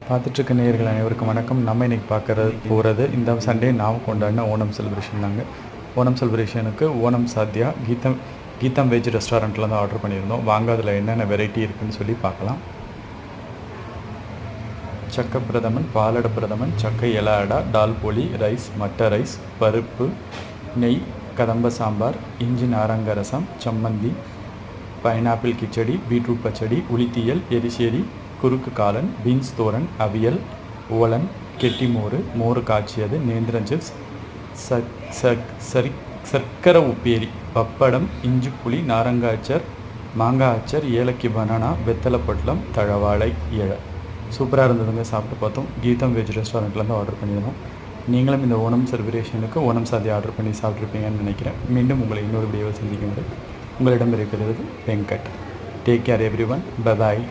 பார்த்துட்ருக்க நேயர்கள் அனைவருக்கும் வணக்கம். நம்ம இன்றைக்கி போகிறது இந்த சண்டே நாம் கொண்டாடின ஓணம் செலிப்ரேஷன் தாங்க. ஓணம் செலிப்ரேஷனுக்கு ஓணம் சாத்தியா கீதம் வெஜ் ரெஸ்டாரண்ட்டில் தான் ஆர்டர் பண்ணியிருந்தோம். வாங்க அதில் என்னென்ன வெரைட்டி இருக்குதுன்னு சொல்லி பார்க்கலாம். சக்கை பிரதமன், பாலட பிரதமன், சக்கை இலை அடா, டால் போலி, ரைஸ், மட்டை ரைஸ், பருப்பு, நெய், கதம்ப சாம்பார், இஞ்சி நாரங்க ரசம், சம்மந்தி, பைனாப்பிள் கிச்சடி, பீட்ரூட் பச்சடி, உளித்தியல், எரிசேரி, குறுக்கு காலன், பீன்ஸ் தோரன், அவியல், ஓலன், கெட்டிமோறு, மோறு காய்ச்சியது, நேந்திரன் சிப்ஸ், சர்க்கரை உப்பேரி, பப்படம், இஞ்சி புளி, நாரங்காய் அச்சர், மாங்காய் அச்சர், ஏலக்கி பனானா, வெத்தலை பொட்டலம், தழவாழை இழை. சூப்பராக இருந்ததுங்க. சாப்பிட்டு பார்த்தோம். கீதம் வெஜ் ரெஸ்டாரண்ட்லேருந்து ஆர்டர் பண்ணியிருந்தோம். நீங்களும் இந்த ஓணம் செலிப்ரேஷனுக்கு ஓணம் சாதி ஆர்டர் பண்ணி சாப்பிட்ருப்பீங்கன்னு நினைக்கிறேன். மீண்டும் உங்களை இன்னொரு வீடியோவை சந்திக்கும் போது உங்களிடம் இருக்கிறது Venkat. Take care every one. Bye bye.